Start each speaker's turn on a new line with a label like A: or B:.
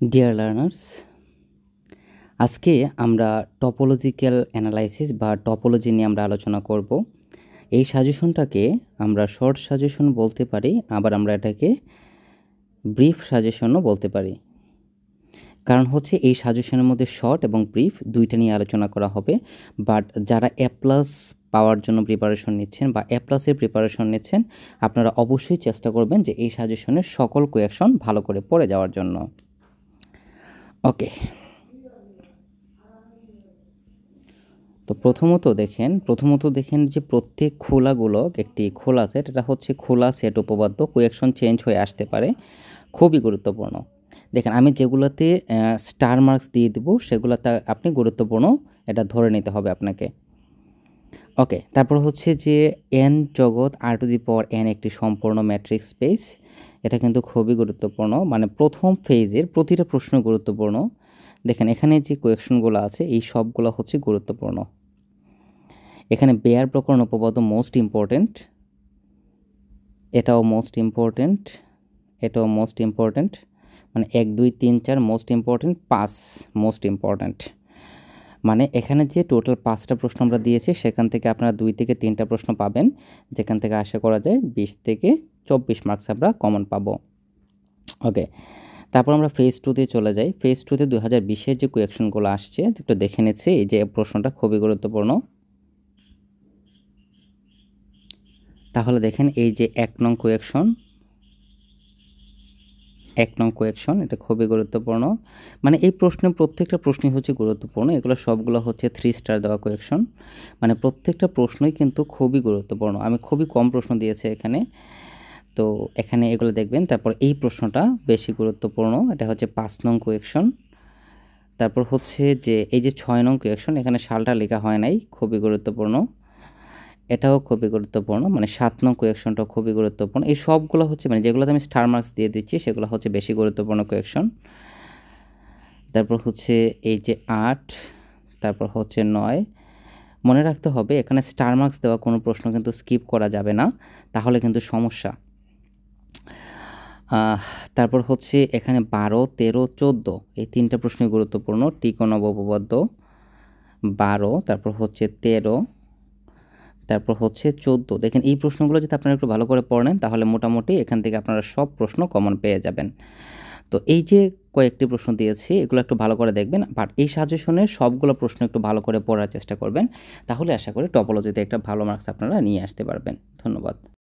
A: Dear learners, আজকে আমরা topological analysis বা টপোলজি নিয়ে আমরা আলোচনা করব। এই সাজেশনটাকে আমরা শর্ট সাজেশন বলতে পারি, আবার আমরা এটাকে ব্রিফ সাজেশনও বলতে পারি। কারণ হচ্ছে এই সাজেশনের মধ্যে শর্ট এবং ব্রিফ দুইটা নিয়ে আলোচনা করা হবে। বাট যারা এ প্লাস পাওয়ার জন্য প্রিপারেশন নিচ্ছেন বা এ প্লাসের প্রিপারেশন নিচ্ছেন, আপনারা অবশ্যই চেষ্টা করবেন যে এই সাজেশনের সকল কোয়েকশন ভালো করে পড়ে যাওয়ার জন্য। ওকে, তো প্রথমত দেখেন যে প্রত্যেক খোলাগুলো একটি খোলা সেট, এটা হচ্ছে খোলা সেট উপপাদ্য, কোয়েকশন চেঞ্জ হয়ে আসতে পারে, খুবই গুরুত্বপূর্ণ। দেখেন আমি যেগুলোতে স্টার মার্কস দিয়ে দেবো সেগুলোতে আপনি গুরুত্বপূর্ণ এটা ধরে নিতে হবে আপনাকে। ওকে, তারপর হচ্ছে যে এন জগৎ r⁴n একটি সম্পূর্ণ ম্যাট্রিক্স স্পেস, এটা কিন্তু খুবই গুরুত্বপূর্ণ, মানে প্রথম ফেজের প্রতিটা প্রশ্ন গুরুত্বপূর্ণ। দেখেন এখানে যে কোয়েকশনগুলো আছে এই সবগুলো হচ্ছে গুরুত্বপূর্ণ। এখানে বেয়ার প্রকরণ উপপাদ্য মোস্ট ইম্পর্টেন্ট, এটাও মোস্ট ইম্পর্টেন্ট, মানে 1 2 3 4 মোস্ট ইম্পর্টেন্ট, 5 মোস্ট ইম্পর্টেন্ট। মানে এখানে যে টোটাল 5টা প্রশ্ন আমরা দিয়েছি সেখান থেকে আপনারা 2 থেকে 3টা প্রশ্ন পাবেন, যেখান থেকে আশা করা যায় 20 থেকে 24 মার্কস আমরা কমন পাবো। ওকে, তারপর আমরা ফেজ 2তে চলে যাই। ফেজ 2তে 2020-এর যে কোয়েকশনগুলো আসছে একটু দেখে নিচ্ছি। এই যে প্রশ্নটা খুবই গুরুত্বপূর্ণ। তাহলে দেখেন এই যে 1 নং কোয়েকশন, এটা খুবই গুরুত্বপূর্ণ। মানে এই প্রশ্নের প্রত্যেকটা প্রশ্নই হচ্ছে গুরুত্বপূর্ণ, এগুলো সবগুলো হচ্ছে 3 স্টার দেওয়া কোয়েকশন, মানে প্রত্যেকটা প্রশ্নই কিন্তু খুবই গুরুত্বপূর্ণ। আমি খুবই কম প্রশ্ন দিয়েছি এখানে, তো এখানে এগুলো দেখবেন। তারপর এই প্রশ্নটা বেশি গুরুত্বপূর্ণ, এটা হচ্ছে 5 নং কোয়েকশন। তারপর হচ্ছে যে এই যে 6 নং কোয়েকশন, এখানে সালটা লেখা হয় নাই, খুবই গুরুত্বপূর্ণ, এটাও খুবই গুরুত্বপূর্ণ। মানে 7 নং কোয়েকশনটাও খুবই গুরুত্বপূর্ণ। এই সবগুলো হচ্ছে মানে যেগুলোতে আমি স্টার মার্কস দিয়ে দিচ্ছি সেগুলো হচ্ছে বেশি গুরুত্বপূর্ণ কোয়েকশন। তারপর হচ্ছে এই যে 8, তারপর হচ্ছে 9। মনে রাখতে হবে এখানে স্টার মার্কস দেওয়া কোনো প্রশ্ন কিন্তু স্কিপ করা যাবে না, তাহলে কিন্তু সমস্যা। তারপর হচ্ছে এখানে 12 13 14 এই 3টা প্রশ্নই গুরুত্বপূর্ণ। ত্রিকোণ উপপাদ্য 12, তারপর হচ্ছে 13, তারপর হচ্ছে 14। দেখেন এই প্রশ্নগুলো যদি আপনারা একটু ভালো করে পড়েন তাহলে মোটামুটি এখান থেকে আপনারা সব প্রশ্ন কমন পেয়ে যাবেন। তো এই যে কয়েকটি প্রশ্ন দিয়েছি এগুলো একটু ভালো করে দেখবেন, বাট এই সাজেশনের সবগুলো প্রশ্ন একটু ভালো করে পড়ার চেষ্টা করবেন, তাহলে আশা করি টপোলজিতে একটা ভালো মার্কস আপনারা নিয়ে আসতে পারবেন। ধন্যবাদ।